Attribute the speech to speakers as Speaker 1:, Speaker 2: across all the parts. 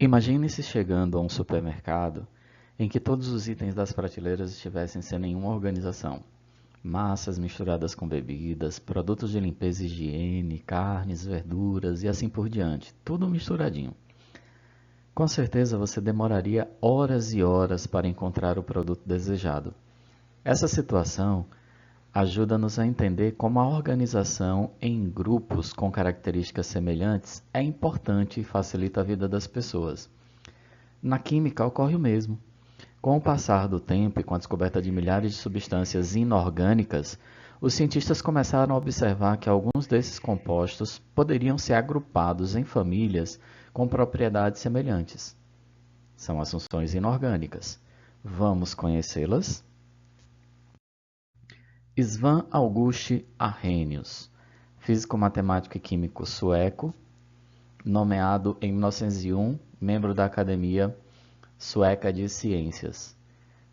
Speaker 1: Imagine-se chegando a um supermercado em que todos os itens das prateleiras estivessem sem nenhuma organização. Massas misturadas com bebidas, produtos de limpeza e higiene, carnes, verduras e assim por diante, tudo misturadinho. Com certeza você demoraria horas e horas para encontrar o produto desejado. Essa situação ajuda-nos a entender como a organização em grupos com características semelhantes é importante e facilita a vida das pessoas. Na química ocorre o mesmo. Com o passar do tempo e com a descoberta de milhares de substâncias inorgânicas, os cientistas começaram a observar que alguns desses compostos poderiam ser agrupados em famílias com propriedades semelhantes. São as funções inorgânicas. Vamos conhecê-las? Sven August Arrhenius, físico, matemático e químico sueco, nomeado em 1901 membro da Academia Sueca de Ciências.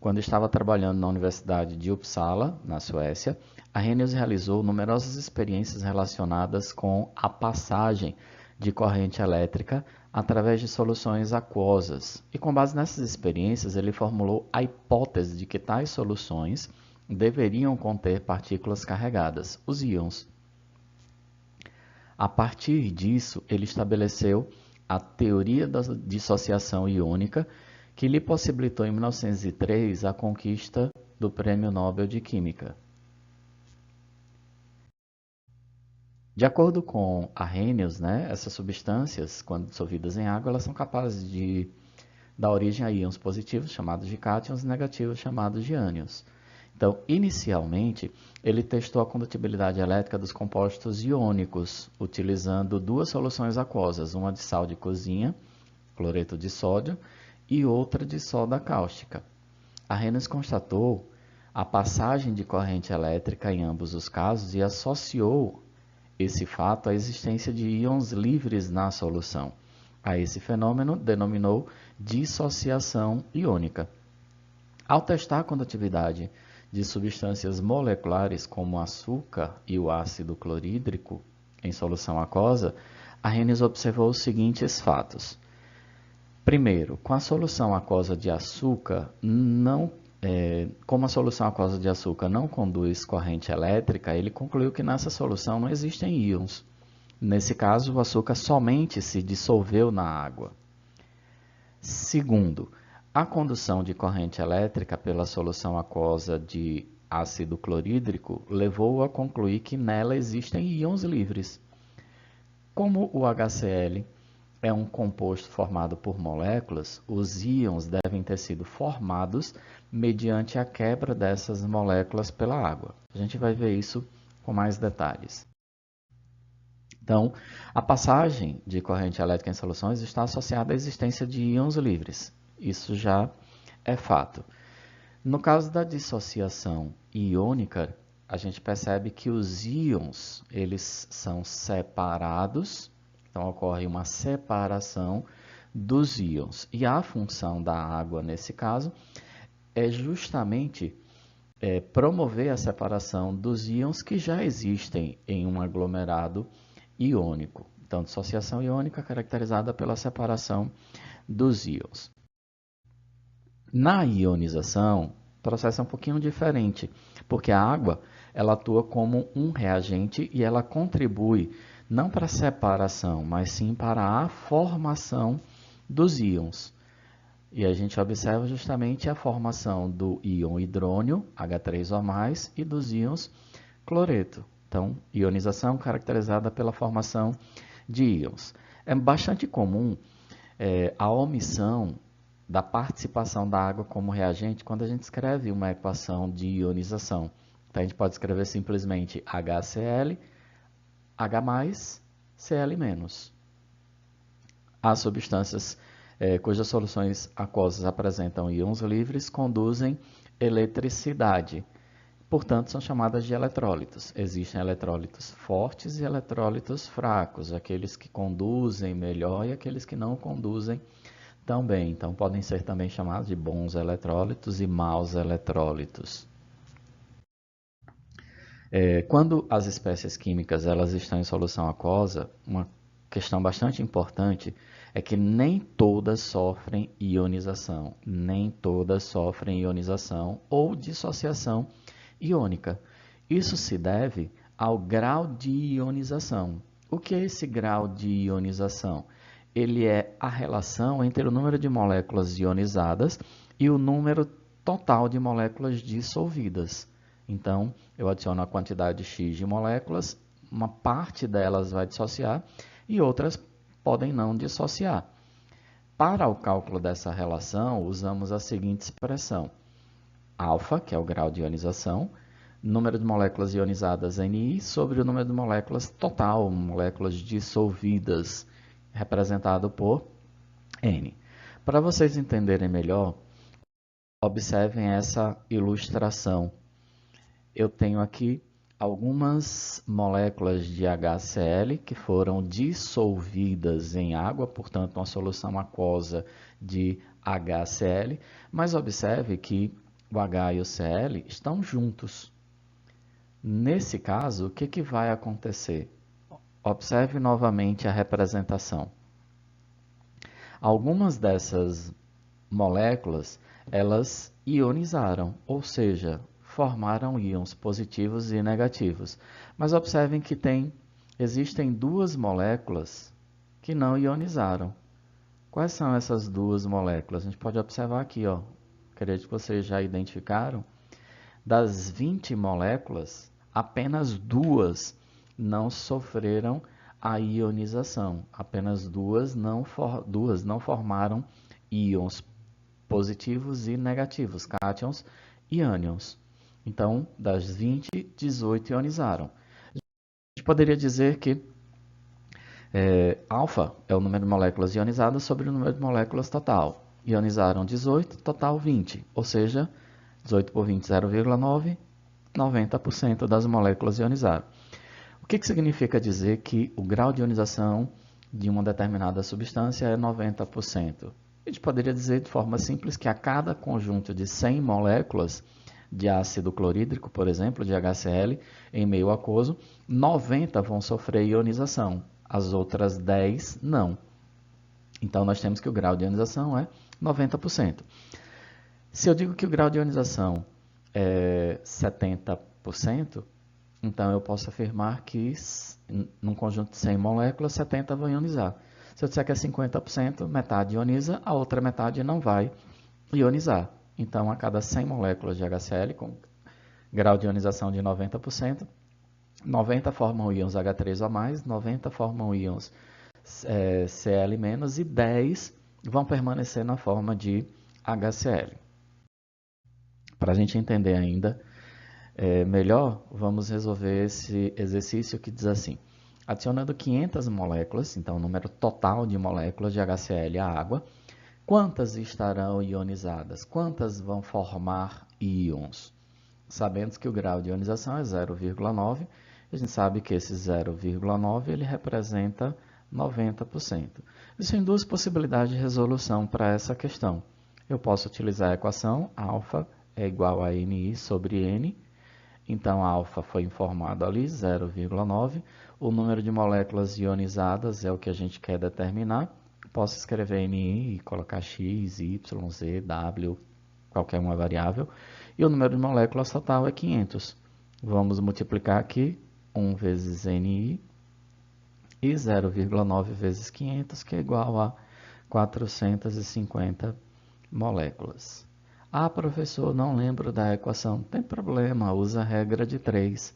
Speaker 1: Quando estava trabalhando na Universidade de Uppsala, na Suécia, Arrhenius realizou numerosas experiências relacionadas com a passagem de corrente elétrica através de soluções aquosas. E com base nessas experiências, ele formulou a hipótese de que tais soluções deveriam conter partículas carregadas, os íons. A partir disso, ele estabeleceu a teoria da dissociação iônica, que lhe possibilitou em 1903 a conquista do Prêmio Nobel de Química. De acordo com Arrhenius, essas substâncias, quando dissolvidas em água, elas são capazes de dar origem a íons positivos, chamados de cátions, e negativos, chamados de ânions. Então, inicialmente, ele testou a condutibilidade elétrica dos compostos iônicos, utilizando duas soluções aquosas, uma de sal de cozinha, cloreto de sódio, e outra de soda cáustica. Arrhenius constatou a passagem de corrente elétrica em ambos os casos e associou esse fato à existência de íons livres na solução. A esse fenômeno denominou dissociação iônica. Ao testar a condutividade de substâncias moleculares como o açúcar e o ácido clorídrico em solução aquosa, Arrhenius observou os seguintes fatos. Primeiro, com a solução aquosa de açúcar, como a solução aquosa de açúcar não conduz corrente elétrica, ele concluiu que nessa solução não existem íons. Nesse caso, o açúcar somente se dissolveu na água. Segundo, a condução de corrente elétrica pela solução aquosa de ácido clorídrico levou-o a concluir que nela existem íons livres. Como o HCl é um composto formado por moléculas, os íons devem ter sido formados mediante a quebra dessas moléculas pela água. A gente vai ver isso com mais detalhes. Então, a passagem de corrente elétrica em soluções está associada à existência de íons livres. Isso já é fato. No caso da dissociação iônica, a gente percebe que os íons eles são separados, então ocorre uma separação dos íons. E a função da água, nesse caso, é justamente promover a separação dos íons que já existem em um aglomerado iônico. Então, dissociação iônica caracterizada pela separação dos íons. Na ionização, o processo é um pouquinho diferente, porque a água ela atua como um reagente e ela contribui não para a separação, mas sim para a formação dos íons. E a gente observa justamente a formação do íon hidrônio, H3O+, e dos íons cloreto. Então, ionização caracterizada pela formação de íons. É bastante comum a omissão da participação da água como reagente quando a gente escreve uma equação de ionização. Então, a gente pode escrever simplesmente HCl, H+, Cl-. As substâncias cujas soluções aquosas apresentam íons livres conduzem eletricidade. Portanto, são chamadas de eletrólitos. Existem eletrólitos fortes e eletrólitos fracos, aqueles que conduzem melhor e aqueles que não conduzem tão bem. Então, podem ser também chamados de bons eletrólitos e maus eletrólitos. Quando as espécies químicas elas estão em solução aquosa, uma questão bastante importante é que nem todas sofrem ionização, nem todas sofrem ionização ou dissociação iônica. Isso se deve ao grau de ionização. O que é esse grau de ionização? Ele é a relação entre o número de moléculas ionizadas e o número total de moléculas dissolvidas. Então, eu adiciono a quantidade X de moléculas, uma parte delas vai dissociar e outras podem não dissociar. Para o cálculo dessa relação, usamos a seguinte expressão: alfa, que é o grau de ionização, número de moléculas ionizadas Ni sobre o número de moléculas total, moléculas dissolvidas, representado por N. Para vocês entenderem melhor, observem essa ilustração. Eu tenho aqui algumas moléculas de HCl que foram dissolvidas em água, portanto, uma solução aquosa de HCl, mas observe que o H e o Cl estão juntos. Nesse caso, o que vai acontecer? Observe novamente a representação. Algumas dessas moléculas, elas ionizaram, ou seja, formaram íons positivos e negativos. Mas observem que existem duas moléculas que não ionizaram. Quais são essas duas moléculas? A gente pode observar aqui, ó. Acredito que vocês já identificaram. Das 20 moléculas, apenas duas não sofreram a ionização. Apenas duas não formaram íons positivos e negativos, cátions e ânions. Então, das 20, 18 ionizaram. A gente poderia dizer que alfa é o número de moléculas ionizadas sobre o número de moléculas total. Ionizaram 18, total 20, ou seja, 18 por 20, 0,9, 90% das moléculas ionizaram. O que significa dizer que o grau de ionização de uma determinada substância é 90%? A gente poderia dizer de forma simples que a cada conjunto de 100 moléculas de ácido clorídrico, por exemplo, de HCl, em meio aquoso, 90 vão sofrer ionização, as outras 10 não. Então, nós temos que o grau de ionização é 90%. Se eu digo que o grau de ionização é 70%, então eu posso afirmar que num conjunto de 100 moléculas, 70 vão ionizar. Se eu disser que é 50%, metade ioniza, a outra metade não vai ionizar. Então, a cada 100 moléculas de HCl, com grau de ionização de 90%, 90 formam íons H3 ou mais, 90 formam íons Cl- e 10 vão permanecer na forma de HCl. Para a gente entender ainda melhor, vamos resolver esse exercício que diz assim: adicionando 500 moléculas, então o número total de moléculas de HCl à água, quantas estarão ionizadas? Quantas vão formar íons? Sabendo que o grau de ionização é 0,9, a gente sabe que esse 0,9 ele representa 90%. Existem duas possibilidades de resolução para essa questão. Eu posso utilizar a equação alfa é igual a Ni sobre N. Então, a alfa foi informado ali, 0,9. O número de moléculas ionizadas é o que a gente quer determinar. Posso escrever Ni e colocar X, Y, Z, W, qualquer uma variável. E o número de moléculas total é 500. Vamos multiplicar aqui 1 vezes Ni e 0,9 vezes 500, que é igual a 450 moléculas. Ah, professor, não lembro da equação. Não tem problema, usa a regra de 3.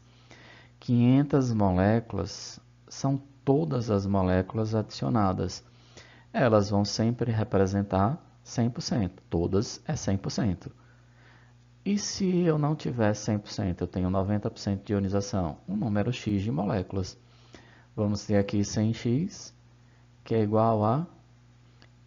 Speaker 1: 500 moléculas são todas as moléculas adicionadas. Elas vão sempre representar 100%. Todas é 100%. E se eu não tiver 100%, eu tenho 90% de ionização? Um número X de moléculas. Vamos ter aqui 100x, que é igual a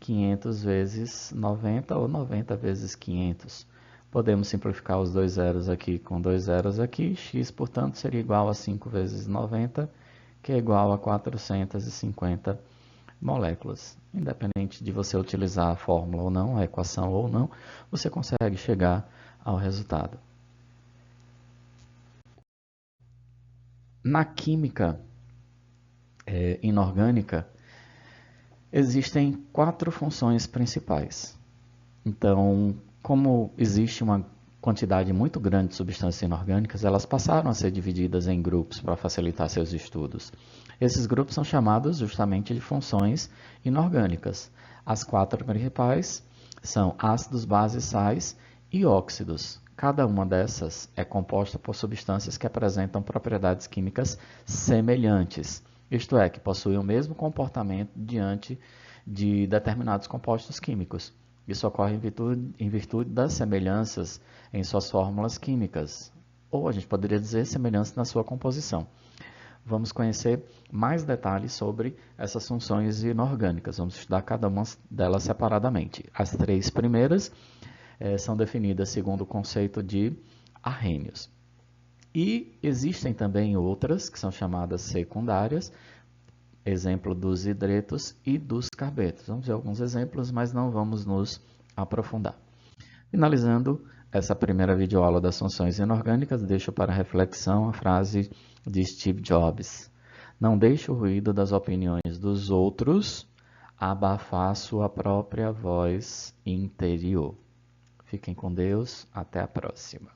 Speaker 1: 500 vezes 90 ou 90 vezes 500. Podemos simplificar os dois zeros aqui com dois zeros aqui. X, portanto, seria igual a 5 vezes 90, que é igual a 450 moléculas. Independente de você utilizar a fórmula ou não, a equação ou não, você consegue chegar ao resultado. Na química inorgânica, Existem 4 funções principais. Então, como existe uma quantidade muito grande de substâncias inorgânicas, elas passaram a ser divididas em grupos para facilitar seus estudos. Esses grupos são chamados justamente de funções inorgânicas. As 4 principais são ácidos, bases, sais e óxidos. Cada uma dessas é composta por substâncias que apresentam propriedades químicas semelhantes, isto é, que possuem o mesmo comportamento diante de determinados compostos químicos. Isso ocorre em virtude das semelhanças em suas fórmulas químicas, ou a gente poderia dizer semelhança na sua composição. Vamos conhecer mais detalhes sobre essas funções inorgânicas. Vamos estudar cada uma delas separadamente. As 3 primeiras são definidas segundo o conceito de arrênios. E existem também outras que são chamadas secundárias, exemplo dos hidretos e dos carbetos. Vamos ver alguns exemplos, mas não vamos nos aprofundar. Finalizando essa primeira videoaula das funções inorgânicas, deixo para reflexão a frase de Steve Jobs: não deixe o ruído das opiniões dos outros abafar sua própria voz interior. Fiquem com Deus, até a próxima.